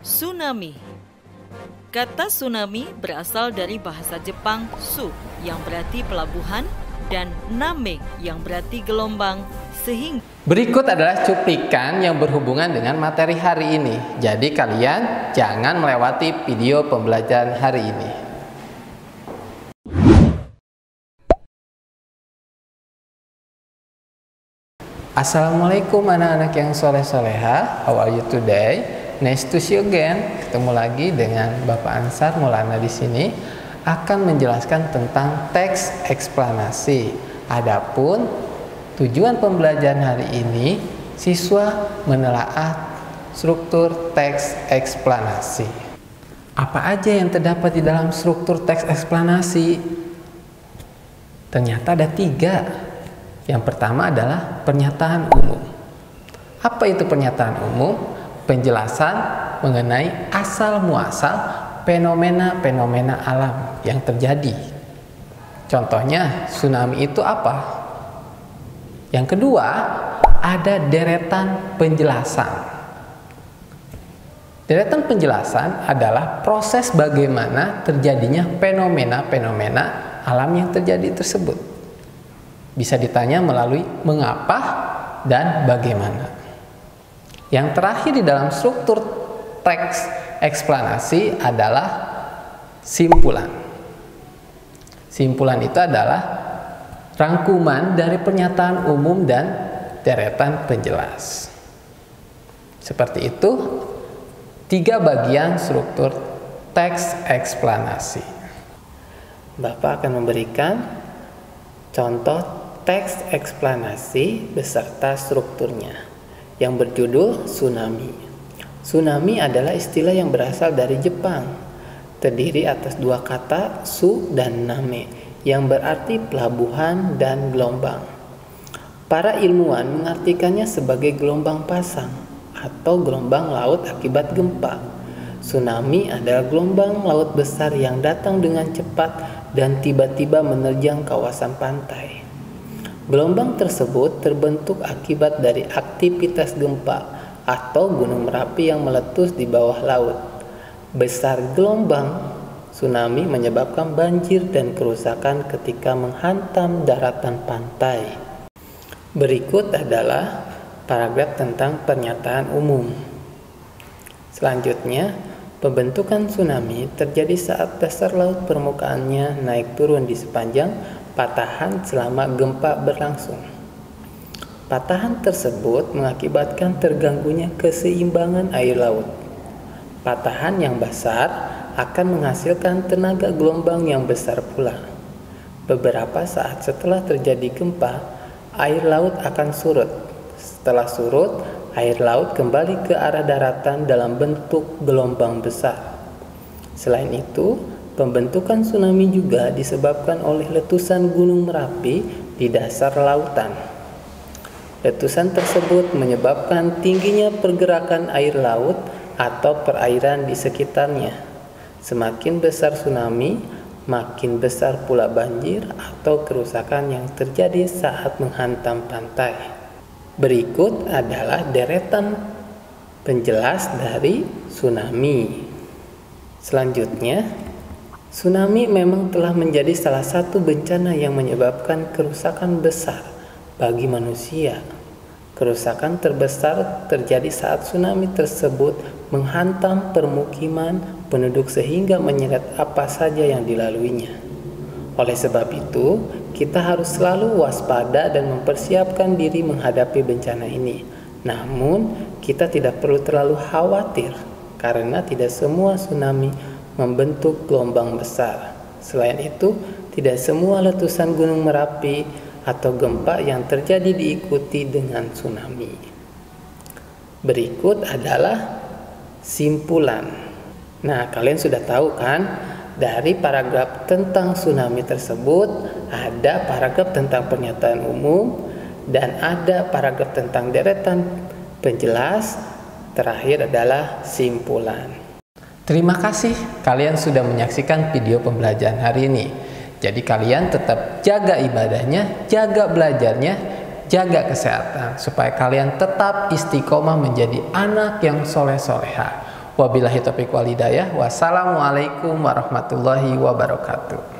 Tsunami. Kata tsunami berasal dari bahasa Jepang su yang berarti pelabuhan dan name yang berarti gelombang, sehingga Berikut adalah cuplikan yang berhubungan dengan materi hari ini. Jadi kalian jangan melewati video pembelajaran hari ini. Assalamualaikum anak-anak yang soleh-soleha. How are you today? Nice to see you again. Ketemu lagi dengan Bapak Ansar Maulana di sini akan menjelaskan tentang teks eksplanasi. Adapun tujuan pembelajaran hari ini, siswa menelaah struktur teks eksplanasi. Apa aja yang terdapat di dalam struktur teks eksplanasi? Ternyata ada 3. Yang pertama adalah pernyataan umum. Apa itu pernyataan umum? Penjelasan mengenai asal-muasal fenomena-fenomena alam yang terjadi. Contohnya, tsunami itu apa? Yang kedua, ada deretan penjelasan. Deretan penjelasan adalah proses bagaimana terjadinya fenomena-fenomena alam yang terjadi tersebut. Bisa ditanya melalui mengapa dan bagaimana. Yang terakhir di dalam struktur teks eksplanasi adalah simpulan. Simpulan itu adalah rangkuman dari pernyataan umum dan deretan penjelas. Seperti itu 3 bagian struktur teks eksplanasi. Bapak akan memberikan contoh teks eksplanasi beserta strukturnya yang berjudul tsunami. Tsunami adalah istilah yang berasal dari Jepang, terdiri atas 2 kata su dan name yang berarti pelabuhan dan gelombang. Para ilmuwan mengartikannya sebagai gelombang pasang atau gelombang laut akibat gempa. Tsunami adalah gelombang laut besar yang datang dengan cepat dan tiba-tiba menerjang kawasan pantai. Gelombang tersebut terbentuk akibat dari aktivitas gempa atau gunung Merapi yang meletus di bawah laut. Besar gelombang tsunami menyebabkan banjir dan kerusakan ketika menghantam daratan pantai. Berikut adalah paragraf tentang pernyataan umum. Selanjutnya, pembentukan tsunami terjadi saat dasar laut permukaannya naik turun di sepanjang patahan selama gempa berlangsung. Patahan tersebut mengakibatkan terganggunya keseimbangan air laut. Patahan yang besar akan menghasilkan tenaga gelombang yang besar pula. Beberapa saat setelah terjadi gempa, air laut akan surut. Setelah surut, air laut kembali ke arah daratan dalam bentuk gelombang besar. Selain itu, pembentukan tsunami juga disebabkan oleh letusan Gunung Merapi di dasar lautan. Letusan tersebut menyebabkan tingginya pergerakan air laut atau perairan di sekitarnya. Semakin besar tsunami, makin besar pula banjir atau kerusakan yang terjadi saat menghantam pantai. Berikut adalah deretan penjelas dari tsunami. Selanjutnya, tsunami memang telah menjadi salah satu bencana yang menyebabkan kerusakan besar bagi manusia. Kerusakan terbesar terjadi saat tsunami tersebut menghantam permukiman penduduk sehingga menyeret apa saja yang dilaluinya. Oleh sebab itu, kita harus selalu waspada dan mempersiapkan diri menghadapi bencana ini. Namun, kita tidak perlu terlalu khawatir karena tidak semua tsunami membentuk gelombang besar. Selain itu, tidak semua letusan Gunung Merapi atau gempa yang terjadi diikuti dengan tsunami. Berikut adalah simpulan. Nah, kalian sudah tahu kan, dari paragraf tentang tsunami tersebut ada paragraf tentang pernyataan umum dan ada paragraf tentang deretan penjelas, terakhir adalah simpulan. Terima kasih kalian sudah menyaksikan video pembelajaran hari ini. Jadi kalian tetap jaga ibadahnya, jaga belajarnya, jaga kesehatan supaya kalian tetap istiqomah menjadi anak yang soleh-soleha. Wabillahi taufiq wal hidayah. Wassalamualaikum warahmatullahi wabarakatuh.